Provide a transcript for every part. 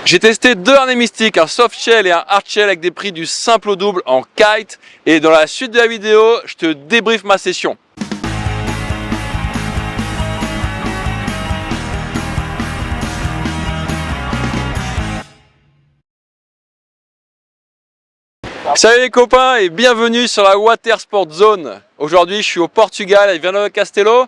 J'ai testé deux harnais mystiques, un soft shell et un hard shell avec des prix du simple au double en kite. Et dans la suite de la vidéo, je te débriefe ma session. Salut les copains et bienvenue sur la Water Sport Zone. Aujourd'hui je suis au Portugal avec Viana do Castelo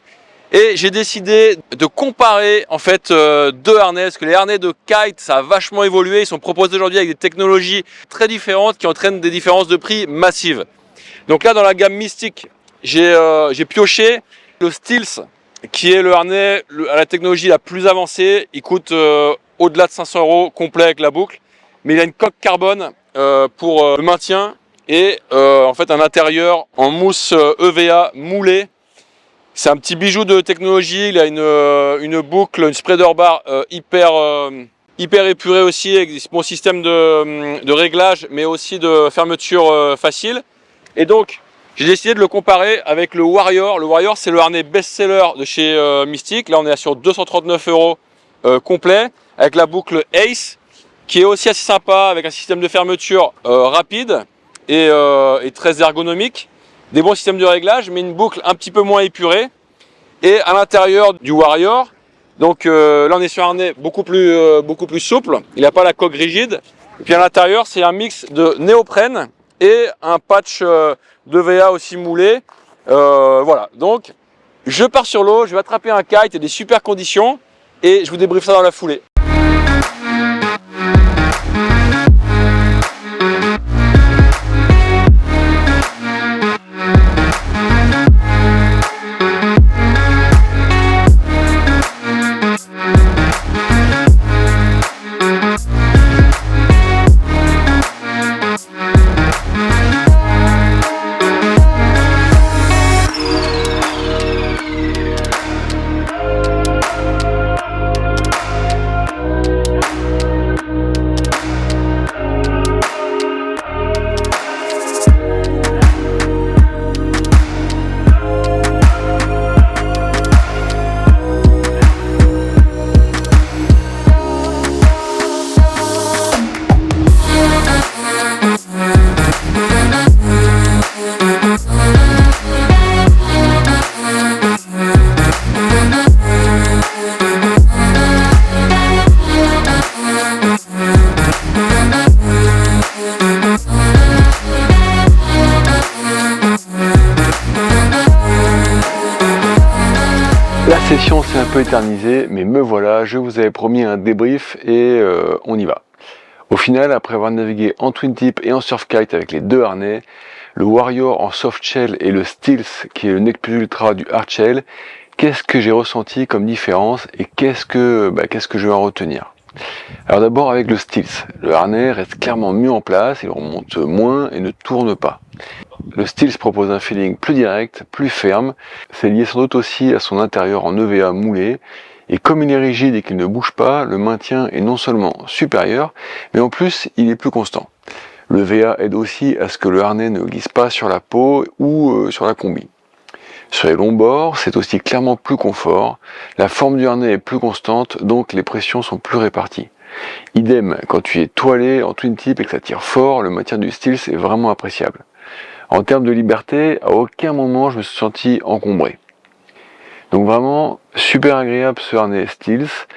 et j'ai décidé de comparer en fait deux harnais, parce que les harnais de kite ça a vachement évolué, ils sont proposés aujourd'hui avec des technologies très différentes qui entraînent des différences de prix massives. Donc là dans la gamme Mystique, j'ai pioché le Stealth qui est le harnais à la technologie la plus avancée. Il coûte au-delà de 500 € complet avec la boucle, mais il a une coque carbone pour le maintien et en fait un intérieur en mousse EVA moulée. C'est un petit bijou de technologie. Il a une boucle, une spreader bar hyper épurée aussi, avec mon système de réglage mais aussi de fermeture facile. Et donc j'ai décidé de le comparer avec le Warrior. Le Warrior c'est le harnais best-seller de chez Mystique. Là on est sur 239 € complet avec la boucle Ace, qui est aussi assez sympa avec un système de fermeture rapide et très ergonomique, des bons systèmes de réglage, mais une boucle un petit peu moins épurée. Et à l'intérieur du Warrior, donc là on est sur un harnais beaucoup plus souple, il n'a pas la coque rigide. Et puis à l'intérieur c'est un mix de néoprène et un patch d'EVA aussi moulé. Voilà, donc je pars sur l'eau, je vais attraper un kite et des super conditions et je vous débriefe ça dans la foulée. La session s'est un peu éternisée, mais me voilà, je vous avais promis un débrief et on y va. Au final, après avoir navigué en twin tip et en surf kite avec les deux harnais, le Warrior en soft shell et le Stealth qui est le Nec Plus Ultra du hard shell, qu'est-ce que j'ai ressenti comme différence et qu'est-ce que je vais en retenir? Alors d'abord avec le Stealth, le harnais reste clairement mieux en place, il remonte moins et ne tourne pas. Le Stealth propose un feeling plus direct, plus ferme, c'est lié sans doute aussi à son intérieur en EVA moulé, et comme il est rigide et qu'il ne bouge pas, le maintien est non seulement supérieur, mais en plus il est plus constant. Le VA aide aussi à ce que le harnais ne glisse pas sur la peau ou sur la combi. Sur les longs bords, c'est aussi clairement plus confort, la forme du harnais est plus constante, donc les pressions sont plus réparties. Idem, quand tu es toilé en twin tip et que ça tire fort, le maintien du Stealth est vraiment appréciable. En termes de liberté, à aucun moment je me suis senti encombré. Donc vraiment, super agréable ce harnais Stealth.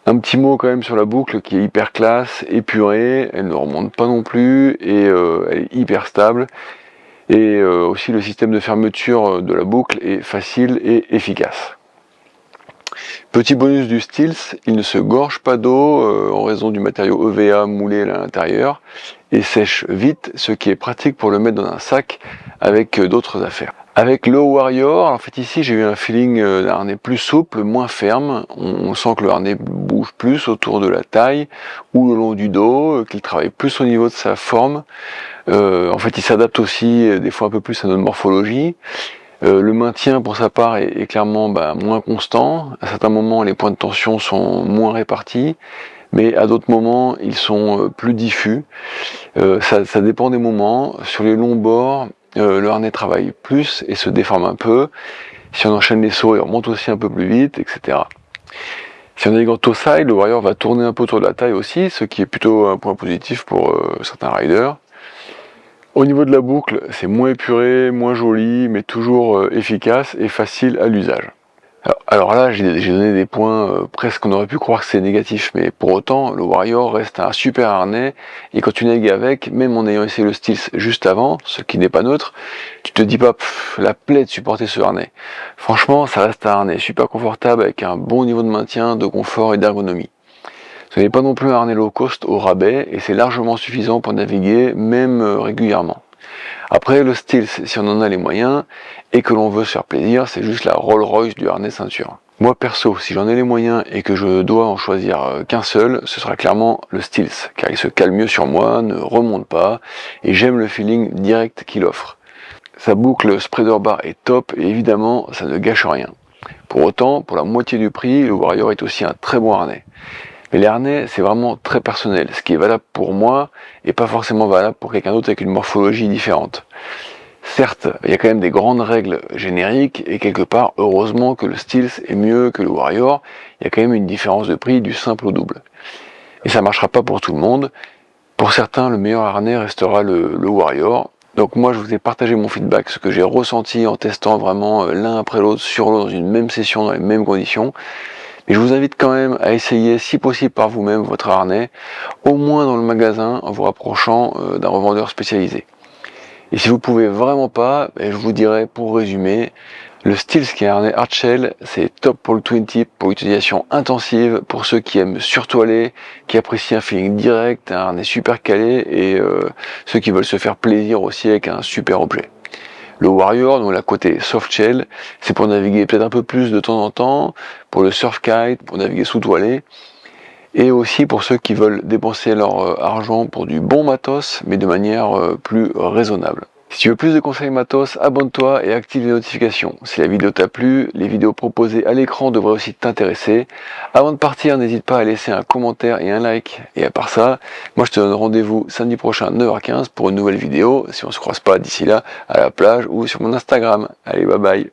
Un petit mot quand même sur la boucle qui est hyper classe, épurée, elle ne remonte pas non plus et elle est hyper stable. Et aussi le système de fermeture de la boucle est facile et efficace. Petit bonus du Stealth, il ne se gorge pas d'eau en raison du matériau EVA moulé à l'intérieur et sèche vite, ce qui est pratique pour le mettre dans un sac avec d'autres affaires. Avec le Warrior, en fait ici j'ai eu un feeling d'un harnais plus souple, moins ferme. On sent que le harnais bouge plus autour de la taille ou le long du dos, qu'il travaille plus au niveau de sa forme. En fait il s'adapte aussi des fois un peu plus à notre morphologie. Le maintien pour sa part est clairement moins constant. À certains moments les points de tension sont moins répartis, mais à d'autres moments ils sont plus diffus. Ça dépend des moments. Sur les longs bords, le harnais travaille plus et se déforme un peu. Si on enchaîne les sauts, il remonte aussi un peu plus vite, etc. Si on navigue en toe side, le Warrior va tourner un peu autour de la taille aussi, ce qui est plutôt un point positif pour certains riders. Au niveau de la boucle, c'est moins épuré, moins joli, mais toujours efficace et facile à l'usage. Alors là, j'ai donné des points, presque on aurait pu croire que c'est négatif, mais pour autant, le Warrior reste un super harnais, et quand tu navigues avec, même en ayant essayé le Stealth juste avant, ce qui n'est pas neutre, tu te dis pas, la plaie de supporter ce harnais. Franchement, ça reste un harnais super confortable, avec un bon niveau de maintien, de confort et d'ergonomie. Ce n'est pas non plus un harnais low cost au rabais, et c'est largement suffisant pour naviguer, même régulièrement. Après, le Stealth, si on en a les moyens, et que l'on veut se faire plaisir, c'est juste la Rolls Royce du harnais ceinture. Moi perso, si j'en ai les moyens et que je dois en choisir qu'un seul, ce sera clairement le Stealth, car il se cale mieux sur moi, ne remonte pas, et j'aime le feeling direct qu'il offre. Sa boucle spreader bar est top, et évidemment, ça ne gâche rien. Pour autant, pour la moitié du prix, le Warrior est aussi un très bon harnais. Mais les harnais, c'est vraiment très personnel. Ce qui est valable pour moi est pas forcément valable pour quelqu'un d'autre avec une morphologie différente. Certes, il y a quand même des grandes règles génériques, et quelque part, heureusement que le Stealth est mieux que le Warrior, il y a quand même une différence de prix du simple au double. Et ça marchera pas pour tout le monde. Pour certains, le meilleur harnais restera le Warrior. Donc moi, je vous ai partagé mon feedback, ce que j'ai ressenti en testant vraiment l'un après l'autre sur l'eau dans une même session, dans les mêmes conditions. Mais je vous invite quand même à essayer, si possible par vous-même, votre harnais, au moins dans le magasin, en vous rapprochant d'un revendeur spécialisé. Et si vous pouvez vraiment pas, je vous dirais, pour résumer, le Stealth, qui est un harnais hardshell, c'est top pour le twin tip, pour utilisation intensive, pour ceux qui aiment surtoiler, qui apprécient un feeling direct, un harnais super calé, et ceux qui veulent se faire plaisir aussi avec un super objet. Le Warrior, donc la côté soft shell, c'est pour naviguer peut-être un peu plus de temps en temps, pour le surf kite, pour naviguer sous toilé, et aussi pour ceux qui veulent dépenser leur argent pour du bon matos, mais de manière plus raisonnable. Si tu veux plus de conseils matos, abonne-toi et active les notifications. Si la vidéo t'a plu, les vidéos proposées à l'écran devraient aussi t'intéresser. Avant de partir, n'hésite pas à laisser un commentaire et un like. Et à part ça, moi je te donne rendez-vous samedi prochain 9h15 pour une nouvelle vidéo, si on se croise pas d'ici là à la plage ou sur mon Instagram. Allez, bye bye.